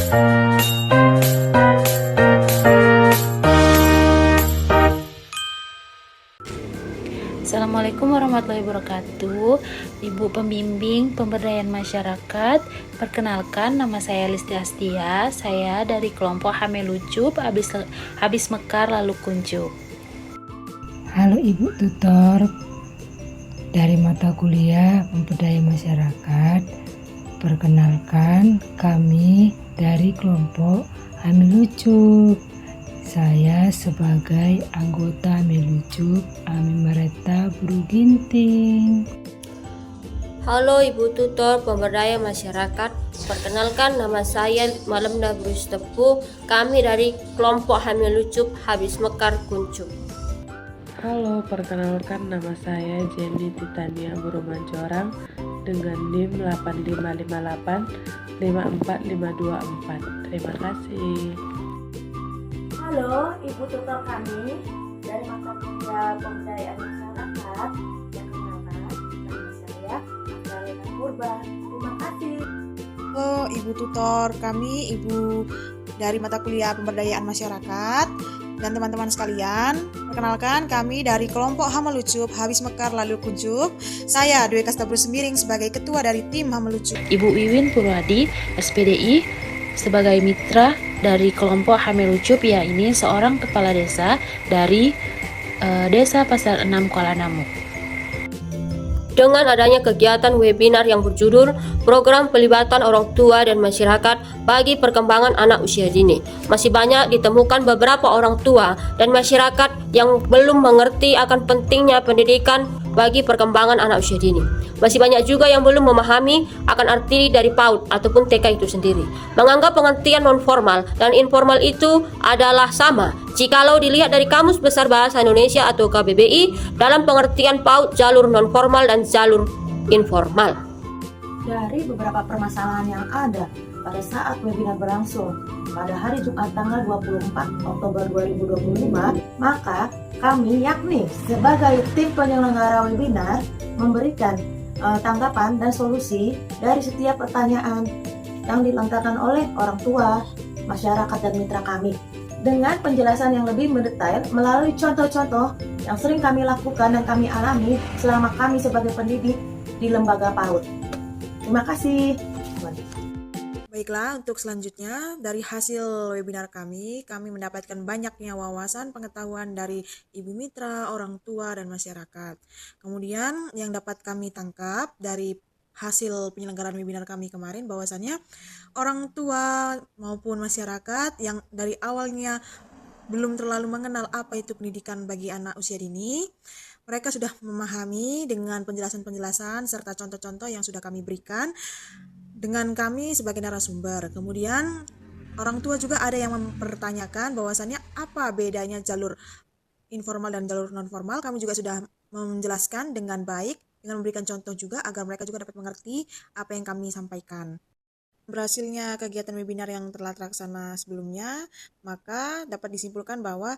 Assalamualaikum warahmatullahi wabarakatuh. Ibu pembimbing pemberdayaan masyarakat, perkenalkan nama saya Listi Astia. Saya dari kelompok Hamil Ucup habis Mekar lalu Kuncup. Halo Ibu Tutor, dari mata kuliah pemberdayaan masyarakat. Perkenalkan, kami dari kelompok Hamil Ucup. Saya sebagai anggota Hamil Ucup, Ami Mareta Buru Ginting. Halo Ibu Tutor Pemberdayaan Masyarakat, perkenalkan nama saya Malemda Brustepu. Kami dari kelompok Hamil Ucup habis Mekar Kuncup. Halo, perkenalkan nama saya Jenny Titania Burumancorang dengan NIM 8558 54524. Terima kasih. Halo, Ibu Tutor kami dari mata kuliah pemberdayaan masyarakat. Perkenalkan, nama saya Magdalena Purba. Terima kasih. Halo Ibu Tutor, kami Ibu dari mata kuliah pemberdayaan masyarakat dan teman-teman sekalian. Perkenalkan, kami dari kelompok Hamil Ucup habis Mekar lalu Kuncup. Saya Dwi Kastabur Semiring sebagai ketua dari tim Hamil Ucup. Ibu Wiwin Purwadi, SPDI, sebagai mitra dari kelompok Hamil Ucup, ya ini seorang kepala desa dari Desa Pasar 6 Kuala Namu. Dengan adanya kegiatan webinar yang berjudul Program Pelibatan Orang Tua dan Masyarakat bagi Perkembangan Anak Usia Dini, masih banyak ditemukan beberapa orang tua dan masyarakat yang belum mengerti akan pentingnya pendidikan bagi perkembangan anak usia dini. Masih banyak juga yang belum memahami akan arti dari PAUD ataupun TK itu sendiri. Menganggap pengertian non-formal dan informal itu adalah sama jikalau dilihat dari Kamus Besar Bahasa Indonesia atau KBBI dalam pengertian PAUD jalur non-formal dan jalur informal. Dari beberapa permasalahan yang ada pada saat webinar berlangsung pada hari Jumat tanggal 24 Oktober 2025, maka kami yakni sebagai tim penyelenggara webinar memberikan tanggapan dan solusi dari setiap pertanyaan yang dilontarkan oleh orang tua, masyarakat, dan mitra kami dengan penjelasan yang lebih mendetail melalui contoh-contoh yang sering kami lakukan dan kami alami selama kami sebagai pendidik di lembaga PAUD. Terima kasih. Baiklah, untuk selanjutnya dari hasil webinar kami mendapatkan banyaknya wawasan pengetahuan dari ibu mitra, orang tua, dan masyarakat. Kemudian yang dapat kami tangkap dari hasil penyelenggaraan webinar kami kemarin bahwasannya orang tua maupun masyarakat yang dari awalnya belum terlalu mengenal apa itu pendidikan bagi anak usia dini, mereka sudah memahami dengan penjelasan-penjelasan serta contoh-contoh yang sudah kami berikan dengan kami sebagai narasumber. Kemudian orang tua juga ada yang mempertanyakan bahwasannya apa bedanya jalur informal dan jalur non-formal. Kami juga sudah menjelaskan dengan baik dengan memberikan contoh juga agar mereka juga dapat mengerti apa yang kami sampaikan. Berhasilnya kegiatan webinar yang telah terlaksana sebelumnya, maka dapat disimpulkan bahwa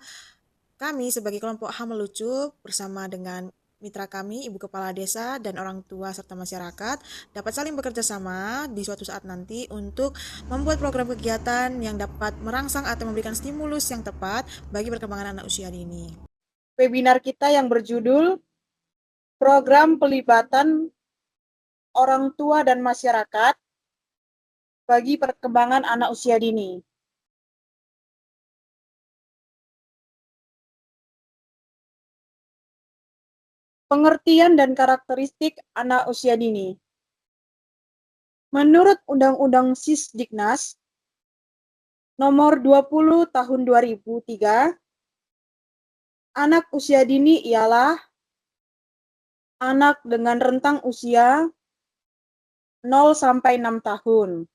kami sebagai kelompok Hamil Ucup bersama dengan mitra kami, Ibu Kepala Desa, dan orang tua serta masyarakat dapat saling bekerja sama di suatu saat nanti untuk membuat program kegiatan yang dapat merangsang atau memberikan stimulus yang tepat bagi perkembangan anak usia dini. Webinar kita yang berjudul Program Pelibatan Orang Tua dan Masyarakat bagi Perkembangan Anak Usia Dini. Pengertian dan karakteristik anak usia dini. Menurut Undang-Undang Sisdiknas Nomor 20 Tahun 2003, anak usia dini ialah anak dengan rentang usia 0 sampai 6 tahun.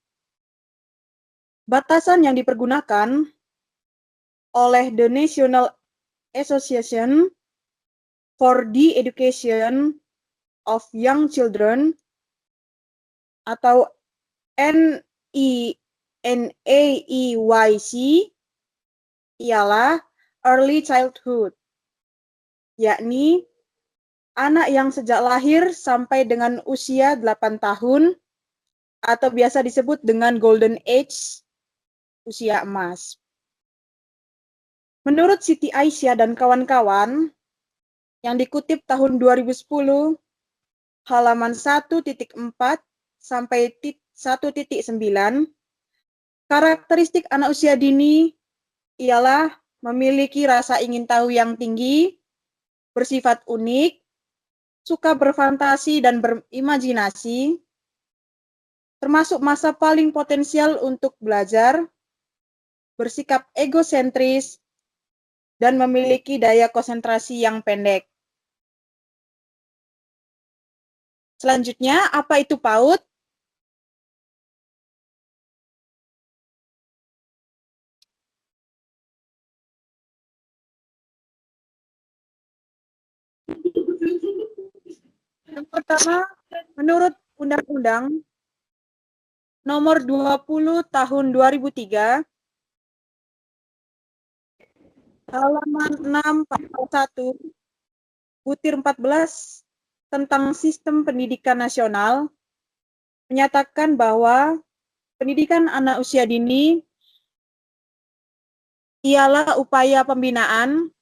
Batasan yang dipergunakan oleh the National Association for the Education of Young Children atau NAEYC ialah early childhood, yakni anak yang sejak lahir sampai dengan usia 8 tahun atau biasa disebut dengan golden age usia emas. Menurut Siti Aisyah dan kawan-kawan, yang dikutip tahun 2010, halaman 1.4 sampai 1.9, karakteristik anak usia dini ialah memiliki rasa ingin tahu yang tinggi, bersifat unik, suka berfantasi dan berimajinasi, termasuk masa paling potensial untuk belajar, bersikap egosentris, dan memiliki daya konsentrasi yang pendek. Selanjutnya, apa itu PAUD? Yang pertama, menurut Undang-Undang Nomor 20 Tahun 2003, halaman 6 pasal 1, butir 14 tentang Sistem Pendidikan Nasional menyatakan bahwa pendidikan anak usia dini ialah upaya pembinaan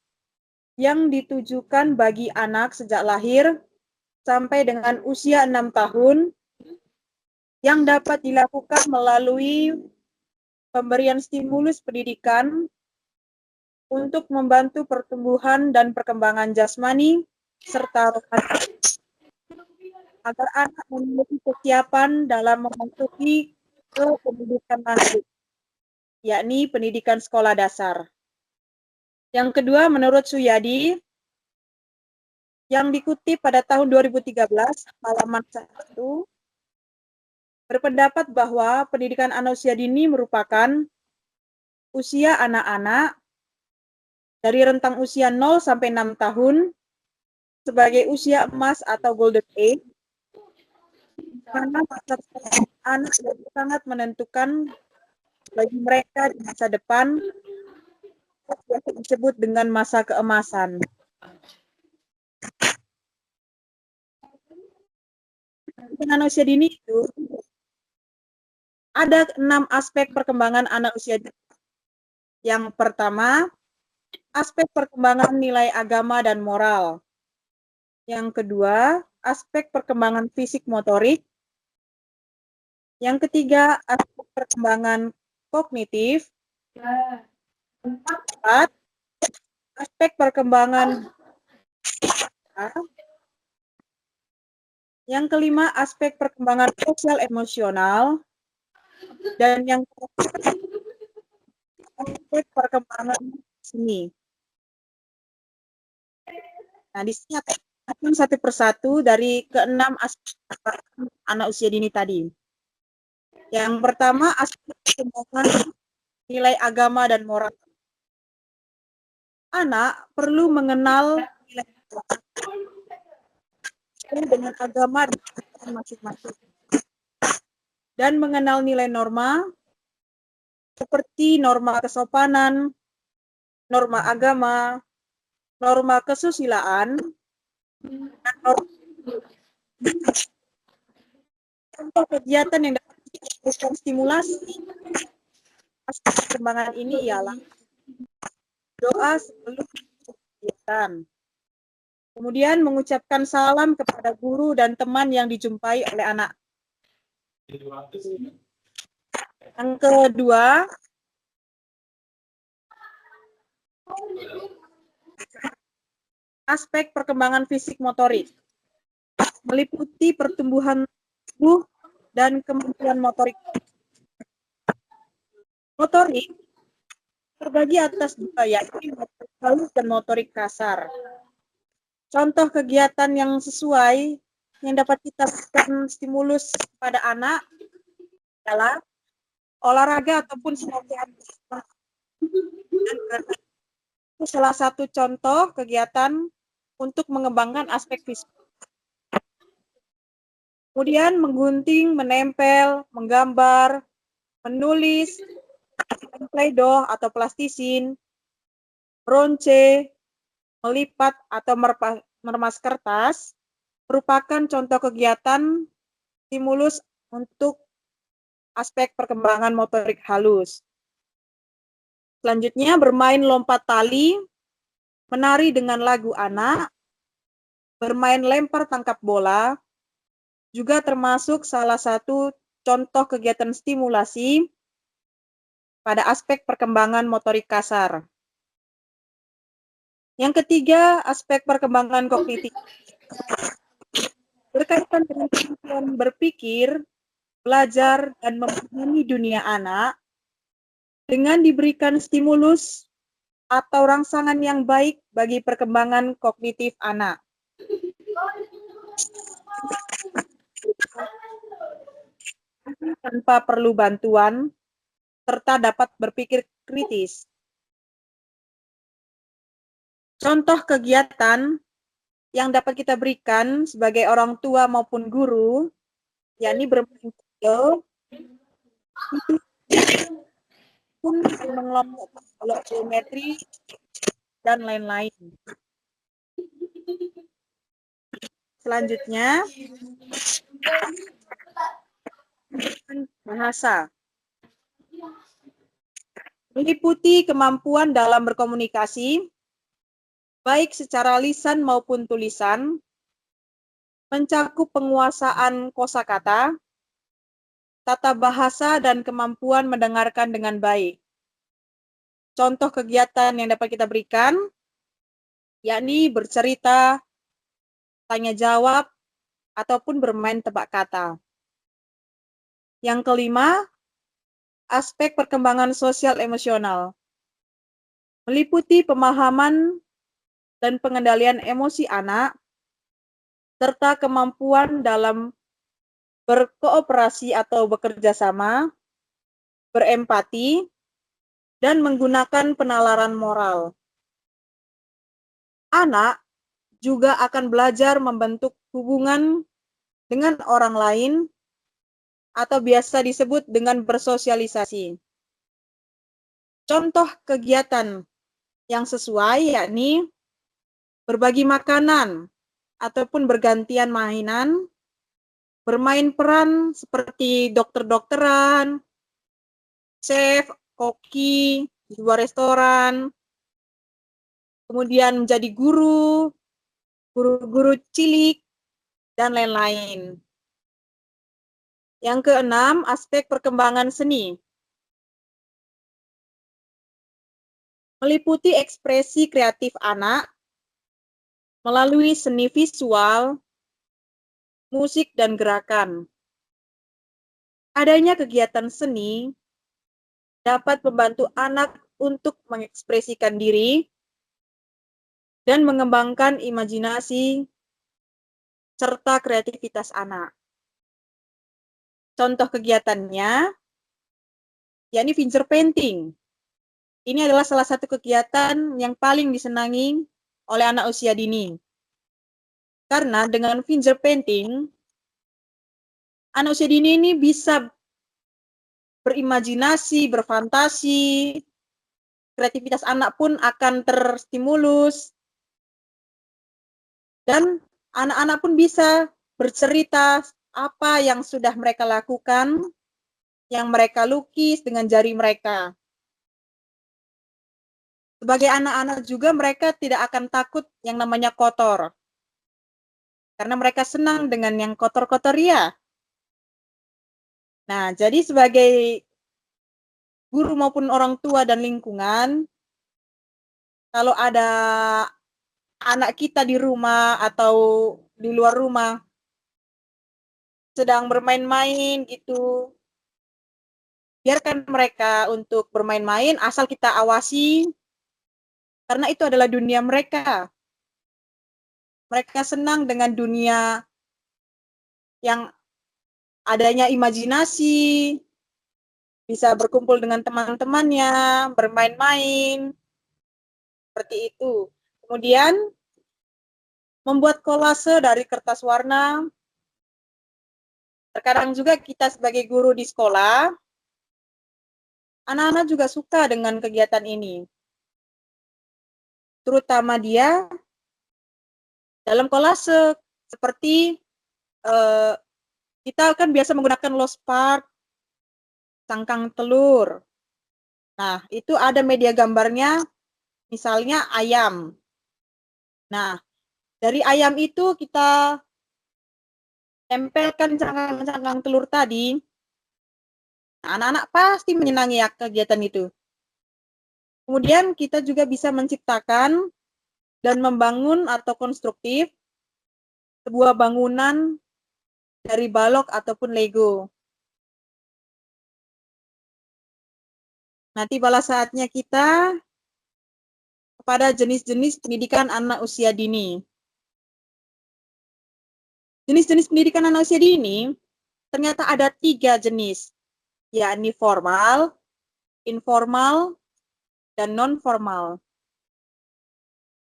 yang ditujukan bagi anak sejak lahir sampai dengan usia 6 tahun yang dapat dilakukan melalui pemberian stimulus pendidikan untuk membantu pertumbuhan dan perkembangan jasmani serta rohani agar anak memiliki kesiapan dalam memasuki ke pendidikan lanjut, yakni pendidikan sekolah dasar. Yang kedua, menurut Suyadi, yang dikutip pada tahun 2013, halaman 1, berpendapat bahwa pendidikan anak usia dini merupakan usia anak-anak dari rentang usia 0 sampai 6 tahun sebagai usia emas atau golden age, karena masa anak sangat menentukan bagi mereka di masa depan, biasa disebut dengan masa keemasan. Anak usia dini itu ada 6 aspek perkembangan anak usia dini. Yang pertama, aspek perkembangan nilai agama dan moral. Yang kedua, aspek perkembangan fisik motorik. Yang ketiga, aspek perkembangan kognitif. Empat, aspek perkembangan. Yang kelima, aspek perkembangan sosial emosional. Dan yang terakhir, aspek perkembangan seni. Nah, di sini akan satu persatu dari keenam aspek anak usia dini tadi. Yang pertama, aspek perkembangan nilai agama dan moral. Anak perlu mengenal nilai dengan agama masing-masing dan mengenal nilai norma seperti norma kesopanan, norma agama, norma kesusilaan, dan norma contoh kegiatan yang dapat diberikan stimulasi aspek perkembangan ini ialah doa sebelum kegiatan. Kemudian mengucapkan salam kepada guru dan teman yang dijumpai oleh anak. Yang kedua, aspek perkembangan fisik motorik meliputi pertumbuhan tubuh dan kemampuan motorik. Motorik terbagi atas dua, yakni motorik halus dan motorik kasar. Contoh kegiatan yang sesuai yang dapat kita berikan stimulus pada anak adalah olahraga ataupun latihan. Itu salah satu contoh kegiatan untuk mengembangkan aspek fisik. Kemudian menggunting, menempel, menggambar, menulis, play-doh atau plastisin, bronce, melipat atau meremas kertas merupakan contoh kegiatan stimulus untuk aspek perkembangan motorik halus. Selanjutnya bermain lompat tali, menari dengan lagu anak, bermain lempar tangkap bola, juga termasuk salah satu contoh kegiatan stimulasi pada aspek perkembangan motorik kasar. Yang ketiga, aspek perkembangan kognitif berkaitan dengan kemampuan berpikir, belajar, dan memahami dunia anak dengan diberikan stimulus atau rangsangan yang baik bagi perkembangan kognitif anak. Tanpa perlu bantuan, serta dapat berpikir kritis. Contoh kegiatan yang dapat kita berikan sebagai orang tua maupun guru, yakni bermain puzzle, mengelompokkan blok geometri, dan lain-lain. Selanjutnya, bahasa. Meliputi kemampuan dalam berkomunikasi, baik secara lisan maupun tulisan, mencakup penguasaan kosakata, tata bahasa, dan kemampuan mendengarkan dengan baik. Contoh kegiatan yang dapat kita berikan, yakni bercerita, tanya jawab, ataupun bermain tebak kata. Yang kelima, aspek perkembangan sosial emosional. Meliputi pemahaman dan pengendalian emosi anak, serta kemampuan dalam berkooperasi atau bekerja sama, berempati, dan menggunakan penalaran moral. Anak juga akan belajar membentuk hubungan dengan orang lain atau biasa disebut dengan bersosialisasi. Contoh kegiatan yang sesuai yakni berbagi makanan ataupun bergantian mainan, bermain peran seperti dokter-dokteran, chef, koki di sebuah restoran, kemudian menjadi guru, guru-guru cilik, dan lain-lain. Yang keenam, aspek perkembangan seni. Meliputi ekspresi kreatif anak melalui seni visual, musik, dan gerakan. Adanya kegiatan seni dapat membantu anak untuk mengekspresikan diri dan mengembangkan imajinasi serta kreativitas anak. Contoh kegiatannya, yakni finger painting. Ini adalah salah satu kegiatan yang paling disenangi oleh anak usia dini. Karena dengan finger painting, anak usia dini ini bisa berimajinasi, berfantasi, kreativitas anak pun akan terstimulus, dan anak-anak pun bisa bercerita apa yang sudah mereka lakukan, yang mereka lukis dengan jari mereka. Sebagai anak-anak juga mereka tidak akan takut yang namanya kotor. Karena mereka senang dengan yang kotor-kotor ya. Nah, jadi sebagai guru maupun orang tua dan lingkungan, kalau ada anak kita di rumah atau di luar rumah sedang bermain-main gitu, biarkan mereka untuk bermain-main asal kita awasi, karena itu adalah dunia mereka. Mereka senang dengan dunia yang adanya imajinasi, bisa berkumpul dengan teman-temannya, bermain-main, seperti itu. Kemudian, membuat kolase dari kertas warna. Terkadang juga kita sebagai guru di sekolah, anak-anak juga suka dengan kegiatan ini. Terutama dia dalam kolase, seperti kita kan biasa menggunakan lost part, cangkang telur, Nah, itu ada media gambarnya, misalnya ayam. Nah, dari ayam itu kita tempelkan cangkang-cangkang telur tadi. Nah, anak-anak pasti menyenangi ya kegiatan itu. Kemudian kita juga bisa menciptakan dan membangun atau konstruktif sebuah bangunan dari balok ataupun Lego. Nanti tibalah saatnya kita kepada jenis-jenis pendidikan anak usia dini. Jenis-jenis pendidikan anak usia dini ternyata ada 3 jenis, yakni formal, informal, dan non-formal.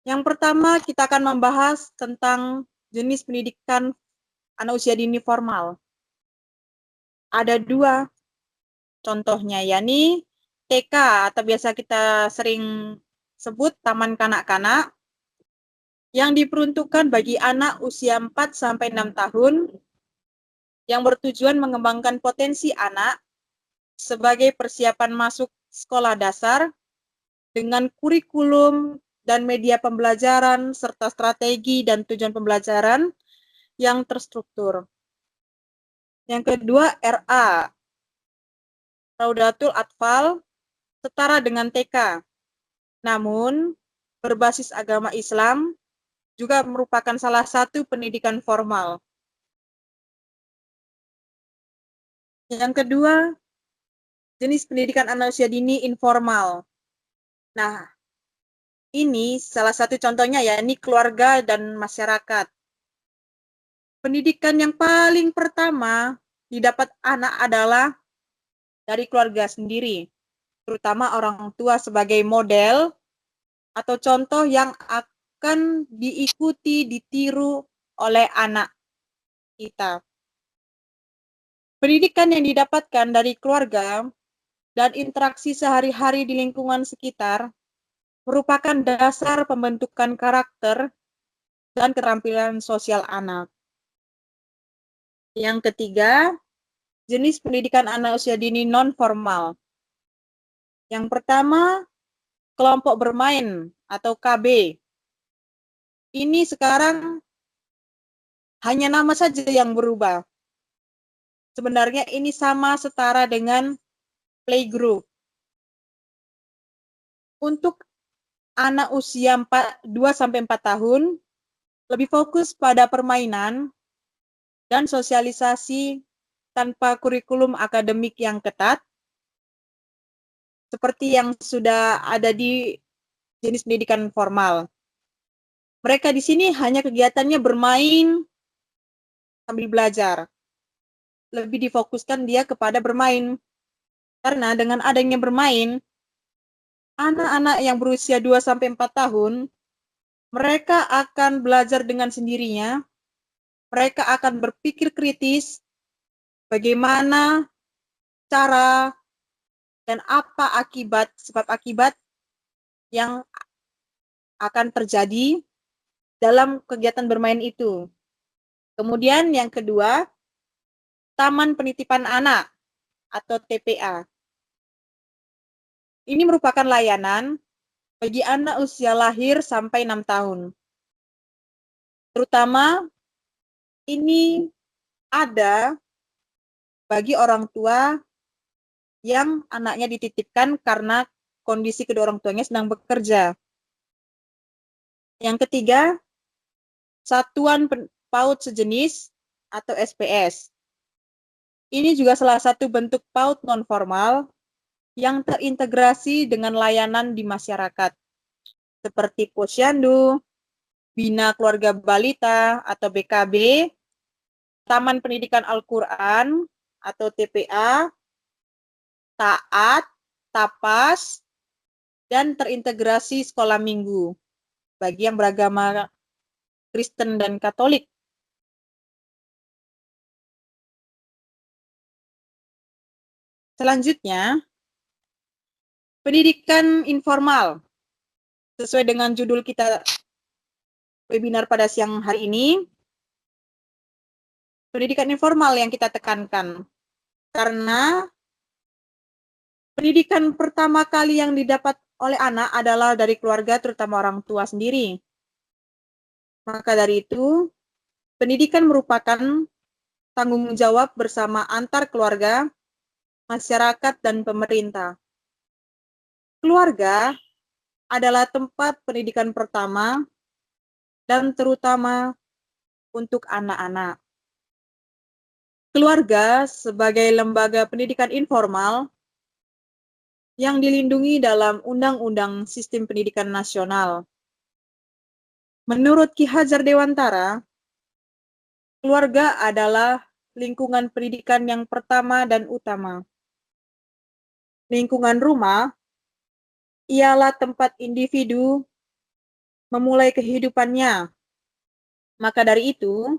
Yang pertama, kita akan membahas tentang jenis pendidikan anak usia dini formal. Ada 2 contohnya, yakni TK atau biasa kita sering sebut taman kanak-kanak yang diperuntukkan bagi anak usia 4-6 tahun yang bertujuan mengembangkan potensi anak sebagai persiapan masuk sekolah dasar dengan kurikulum dan media pembelajaran serta strategi dan tujuan pembelajaran yang terstruktur. Yang kedua, RA, Raudatul Atfal, setara dengan TK. Namun, berbasis agama Islam juga merupakan salah satu pendidikan formal. Yang kedua, jenis pendidikan anak usia dini informal. Nah, ini salah satu contohnya ya, ini keluarga dan masyarakat. Pendidikan yang paling pertama didapat anak adalah dari keluarga sendiri, terutama orang tua sebagai model atau contoh yang akan diikuti, ditiru oleh anak kita. Pendidikan yang didapatkan dari keluarga dan interaksi sehari-hari di lingkungan sekitar merupakan dasar pembentukan karakter dan keterampilan sosial anak. Yang ketiga, jenis pendidikan anak usia dini non-formal. Yang pertama, kelompok bermain atau KB. Ini sekarang hanya nama saja yang berubah. Sebenarnya ini sama setara dengan playgroup. Untuk anak usia 2-4 tahun, lebih fokus pada permainan dan sosialisasi tanpa kurikulum akademik yang ketat, seperti yang sudah ada di jenis pendidikan formal. Mereka di sini hanya kegiatannya bermain sambil belajar. Lebih difokuskan dia kepada bermain. Karena dengan adanya bermain, anak-anak yang berusia 2-4 tahun, mereka akan belajar dengan sendirinya, mereka akan berpikir kritis, bagaimana cara dan apa akibat, sebab akibat yang akan terjadi dalam kegiatan bermain itu. Kemudian yang kedua, Taman Penitipan Anak atau TPA. Ini merupakan layanan bagi anak usia lahir sampai 6 tahun. Terutama ini ada bagi orang tua yang anaknya dititipkan karena kondisi kedua orang tuanya sedang bekerja. Yang ketiga, Satuan PAUD Sejenis atau SPS. Ini juga salah satu bentuk PAUD non-formal yang terintegrasi dengan layanan di masyarakat, seperti Posyandu, Bina Keluarga Balita atau BKB, Taman Pendidikan Al-Quran atau TPA, Taat, Tapas, dan terintegrasi sekolah minggu bagi yang beragama Kristen dan Katolik. Selanjutnya, pendidikan informal. Sesuai dengan judul kita webinar pada siang hari ini, pendidikan informal yang kita tekankan. Karena Pendidikan pertama kali yang didapat oleh anak adalah dari keluarga, terutama orang tua sendiri. Maka dari itu, pendidikan merupakan tanggung jawab bersama antar keluarga, masyarakat, dan pemerintah. Keluarga adalah tempat pendidikan pertama dan terutama untuk anak-anak. Keluarga sebagai lembaga pendidikan informal yang dilindungi dalam Undang-Undang Sistem Pendidikan Nasional. Menurut Ki Hajar Dewantara, keluarga adalah lingkungan pendidikan yang pertama dan utama. Lingkungan rumah ialah tempat individu memulai kehidupannya. Maka dari itu,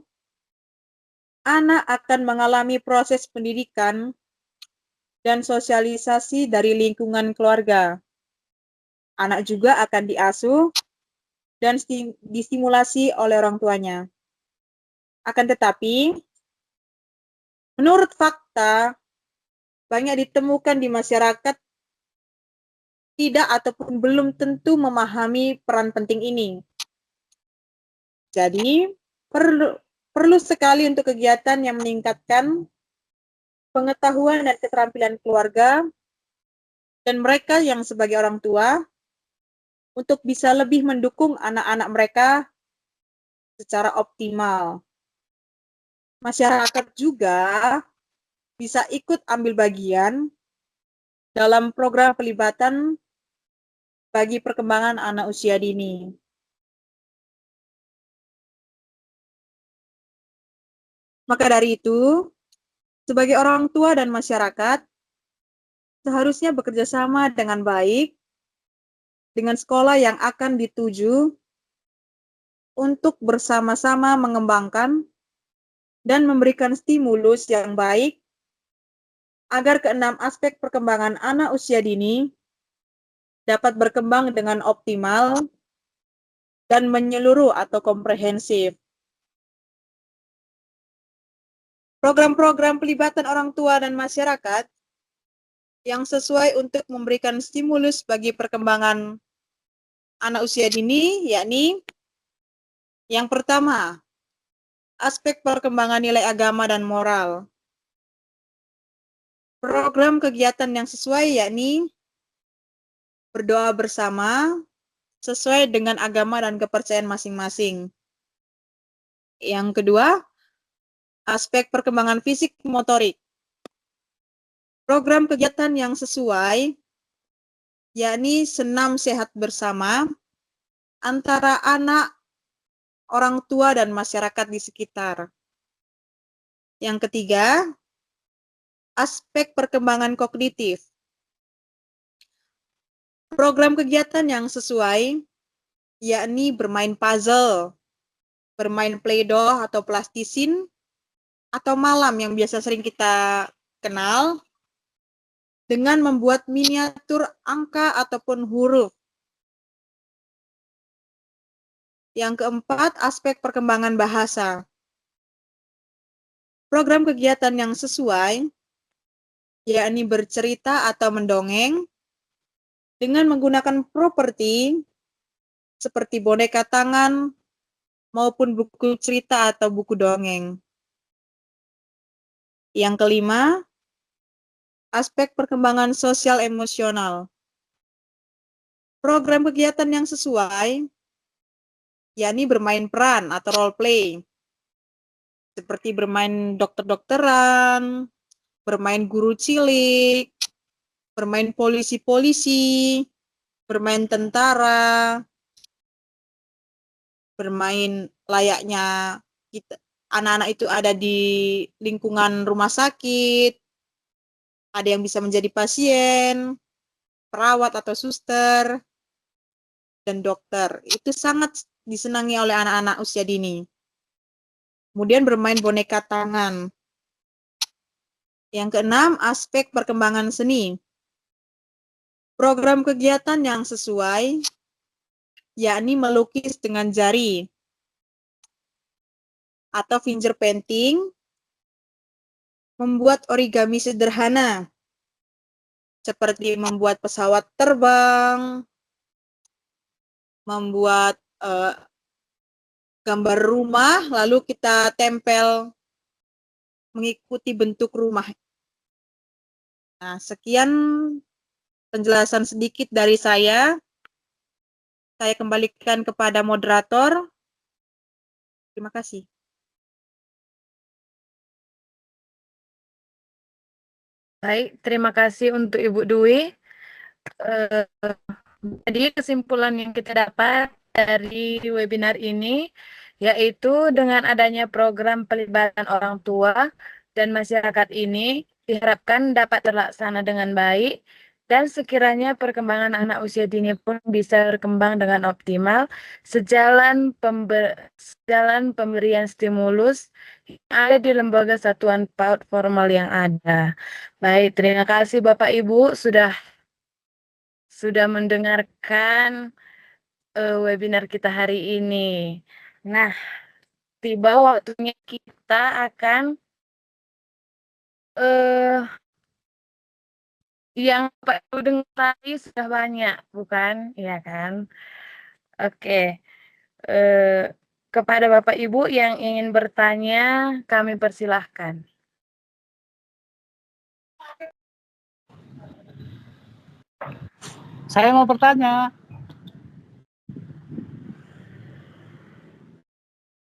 anak akan mengalami proses pendidikan dan sosialisasi dari lingkungan keluarga. Anak juga akan diasuh dan distimulasi oleh orang tuanya. Akan tetapi, menurut fakta, banyak ditemukan di masyarakat tidak ataupun belum tentu memahami peran penting ini. Jadi, perlu sekali untuk kegiatan yang meningkatkan pengetahuan dan keterampilan keluarga dan mereka yang sebagai orang tua untuk bisa lebih mendukung anak-anak mereka secara optimal. Masyarakat juga bisa ikut ambil bagian dalam program pelibatan bagi perkembangan anak usia dini. Maka dari itu, sebagai orang tua dan masyarakat, seharusnya bekerja sama dengan baik dengan sekolah yang akan dituju untuk bersama-sama mengembangkan dan memberikan stimulus yang baik agar keenam aspek perkembangan anak usia dini dapat berkembang dengan optimal dan menyeluruh atau komprehensif. Program-program pelibatan orang tua dan masyarakat yang sesuai untuk memberikan stimulus bagi perkembangan anak usia dini, yakni yang pertama, aspek perkembangan nilai agama dan moral. Program kegiatan yang sesuai yakni berdoa bersama sesuai dengan agama dan kepercayaan masing-masing. Yang kedua, aspek perkembangan fisik motorik. Program kegiatan yang sesuai yakni senam sehat bersama antara anak, orang tua, dan masyarakat di sekitar. Yang ketiga, aspek perkembangan kognitif. Program kegiatan yang sesuai yakni bermain puzzle, bermain play-doh atau plastisin, atau malam yang biasa sering kita kenal, dengan membuat miniatur angka ataupun huruf. Yang keempat, aspek perkembangan bahasa. Program kegiatan yang sesuai yakni bercerita atau mendongeng dengan menggunakan properti seperti boneka tangan maupun buku cerita atau buku dongeng. Yang kelima, aspek perkembangan sosial emosional. Program kegiatan yang sesuai yakni bermain peran atau role play seperti bermain dokter-dokteran, bermain guru cilik, bermain polisi-polisi, bermain tentara, bermain layaknya anak-anak itu ada di lingkungan rumah sakit, ada yang bisa menjadi pasien, perawat atau suster, dan dokter. Itu sangat disenangi oleh anak-anak usia dini. Kemudian bermain boneka tangan. Yang keenam, aspek perkembangan seni. Program kegiatan yang sesuai, yakni melukis dengan jari atau finger painting, membuat origami sederhana. seperti membuat pesawat terbang, membuat gambar rumah, lalu kita tempel mengikuti bentuk rumah. Nah, sekian penjelasan sedikit dari saya. Saya kembalikan kepada moderator. Terima kasih. Baik, terima kasih untuk Ibu Dwi. Eh, Jadi kesimpulan yang kita dapat dari webinar ini yaitu dengan adanya program pelibatan orang tua dan masyarakat ini diharapkan dapat terlaksana dengan baik dan sekiranya perkembangan anak usia dini pun bisa berkembang dengan optimal sejalan pemberian stimulus yang ada di lembaga satuan PAUD formal yang ada. Baik, terima kasih Bapak Ibu sudah mendengarkan webinar kita hari ini. Nah, tiba waktunya kita akan eh yang Pak Ibu dengar tadi sudah banyak, bukan? Iya kan? Oke. Eh, kepada Bapak Ibu yang ingin bertanya, kami persilahkan. Saya mau bertanya.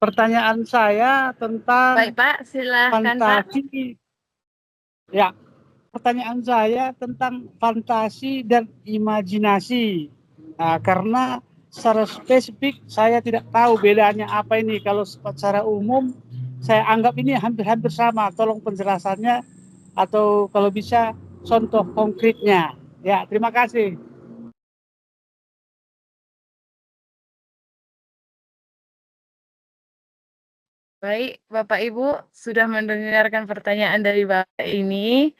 Pertanyaan saya tentang Baik Pak, silahkan Pak. fantasi. Ya, pertanyaan saya tentang fantasi dan imajinasi. Nah, karena secara spesifik saya tidak tahu bedanya apa ini. Kalau secara umum saya anggap ini hampir-hampir sama. Tolong penjelasannya atau kalau bisa contoh konkretnya. Ya, terima kasih. Baik, Bapak Ibu sudah mendengarkan pertanyaan dari Bapak ini.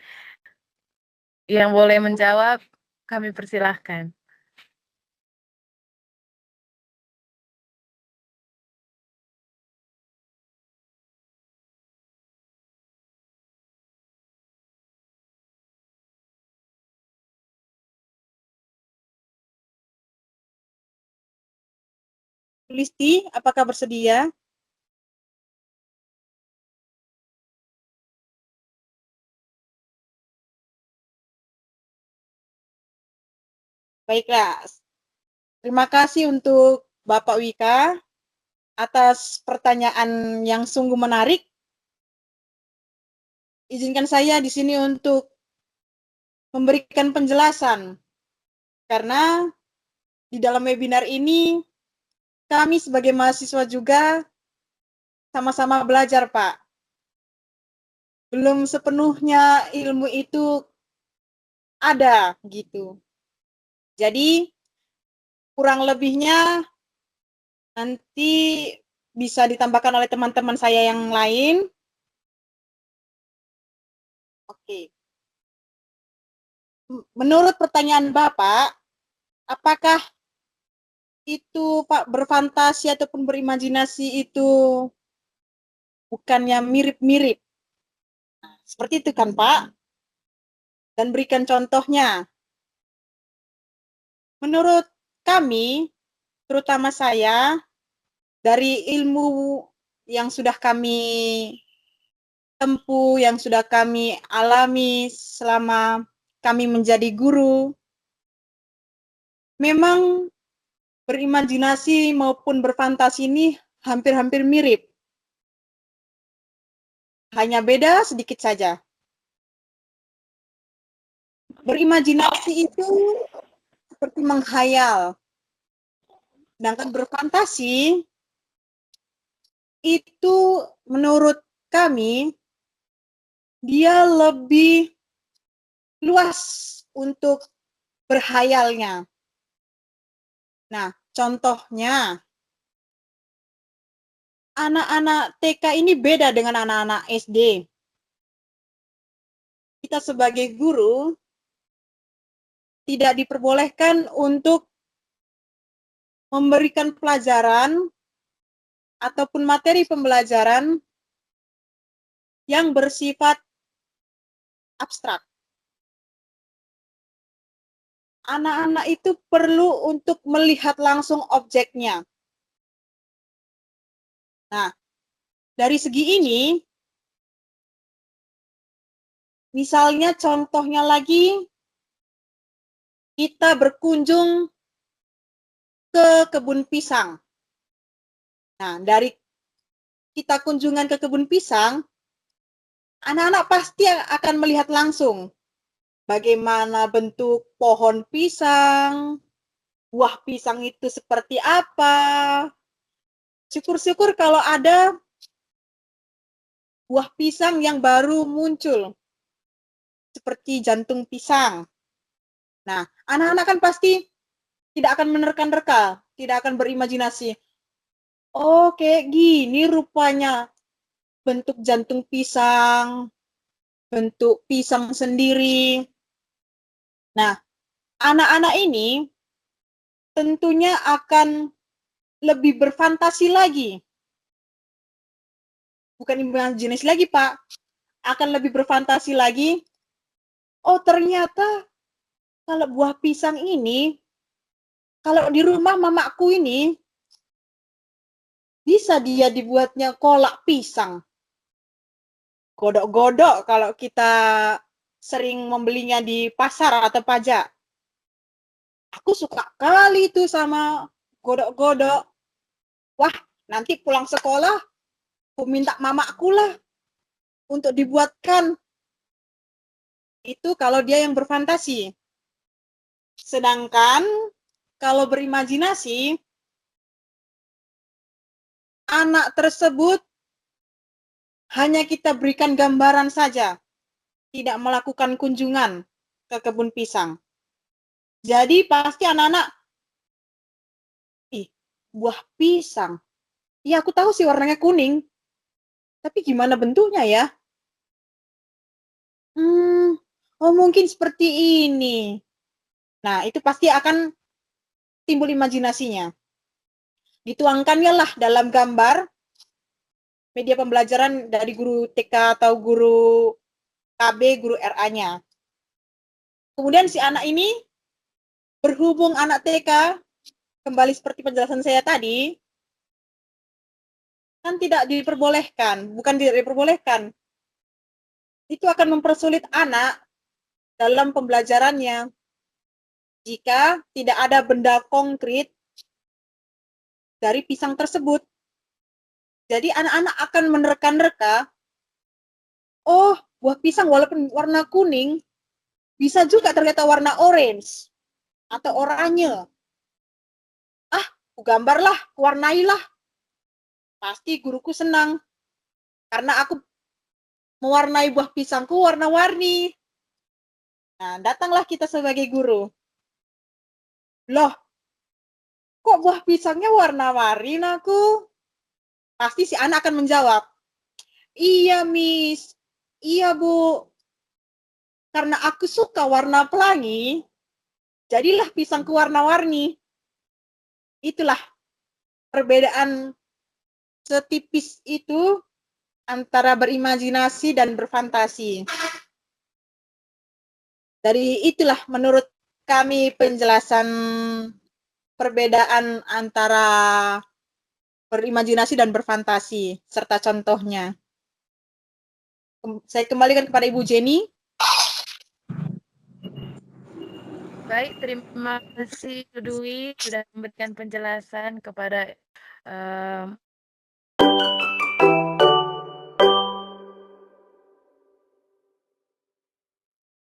Yang boleh menjawab, kami persilahkan. Listi, apakah bersedia? Baiklah, terima kasih untuk Bapak Wika atas pertanyaan yang sungguh menarik. Izinkan saya di sini untuk memberikan penjelasan, karena di dalam webinar ini kami sebagai mahasiswa juga sama-sama belajar, Pak. Belum sepenuhnya ilmu itu ada, gitu. Jadi, kurang lebihnya nanti bisa ditambahkan oleh teman-teman saya yang lain. Oke. Menurut pertanyaan Bapak, apakah itu Pak berfantasi ataupun berimajinasi itu bukannya mirip-mirip? Seperti itu kan Pak? Dan berikan contohnya. Menurut kami, terutama saya, dari ilmu yang sudah kami tempuh, yang sudah kami alami selama kami menjadi guru, memang berimajinasi maupun berfantasi ini hampir-hampir mirip. Hanya beda sedikit saja. Berimajinasi itu seperti menghayal. Sedangkan berfantasi itu menurut kami dia lebih luas untuk berhayalnya. Nah, contohnya anak-anak TK ini beda dengan anak-anak SD. Kita sebagai guru tidak diperbolehkan untuk memberikan pelajaran ataupun materi pembelajaran yang bersifat abstrak. anak-anak itu perlu untuk melihat langsung objeknya. Nah, dari segi ini, misalnya contohnya lagi, kita berkunjung ke kebun pisang. Nah, dari kita kunjungan ke kebun pisang, anak-anak pasti akan melihat langsung bagaimana bentuk pohon pisang, buah pisang itu seperti apa. Syukur-syukur kalau ada buah pisang yang baru muncul, seperti jantung pisang. Nah, anak-anak kan pasti tidak akan menerka-nerka, tidak akan berimajinasi. Oh, kayak gini rupanya bentuk jantung pisang, bentuk pisang sendiri. Nah, anak-anak ini tentunya akan lebih berfantasi lagi. Bukan imajinasi lagi, Pak. Akan lebih berfantasi lagi. Oh, ternyata kalau buah pisang ini, kalau di rumah mamaku ini, bisa dia dibuatnya kolak pisang. Godok-godok kalau kita sering membelinya di pasar atau pajak. Aku suka kali itu sama godok-godok. Wah, nanti pulang sekolah, aku minta mamaku lah untuk dibuatkan. Itu kalau dia yang berfantasi. Sedangkan kalau berimajinasi, anak tersebut hanya kita berikan gambaran saja, tidak melakukan kunjungan ke kebun pisang. Jadi pasti anak-anak, ih, buah pisang. Iya, aku tahu sih warnanya kuning. Tapi gimana bentuknya ya? Oh mungkin seperti ini. Nah, itu pasti akan timbul imajinasinya. Dituangkannya lah dalam gambar media pembelajaran dari guru TK atau guru KB, guru RA-nya. Kemudian si anak ini, berhubung anak TK, kembali seperti penjelasan saya tadi, kan tidak diperbolehkan, bukan tidak diperbolehkan. Itu akan mempersulit anak dalam pembelajarannya. Jika tidak ada benda konkret dari pisang tersebut. Jadi anak-anak akan menerka-nerka, oh buah pisang walaupun warna kuning, bisa juga ternyata warna orange atau oranye. Ah, aku gambarlah, warnailah. Pasti guruku senang, karena aku mewarnai buah pisangku warna-warni. Nah, datanglah kita sebagai guru. Loh, kok buah pisangnya warna-warni aku? Pasti si anak akan menjawab, iya Miss, iya Bu, karena aku suka warna pelangi, jadilah pisangku warna-warni. Itulah perbedaan setipis itu antara berimajinasi dan berfantasi. Dari itulah menurut kami penjelasan perbedaan antara berimajinasi dan berfantasi, serta contohnya. Saya kembalikan kepada Ibu Jenny. Baik, terima kasih Dwi sudah memberikan penjelasan kepada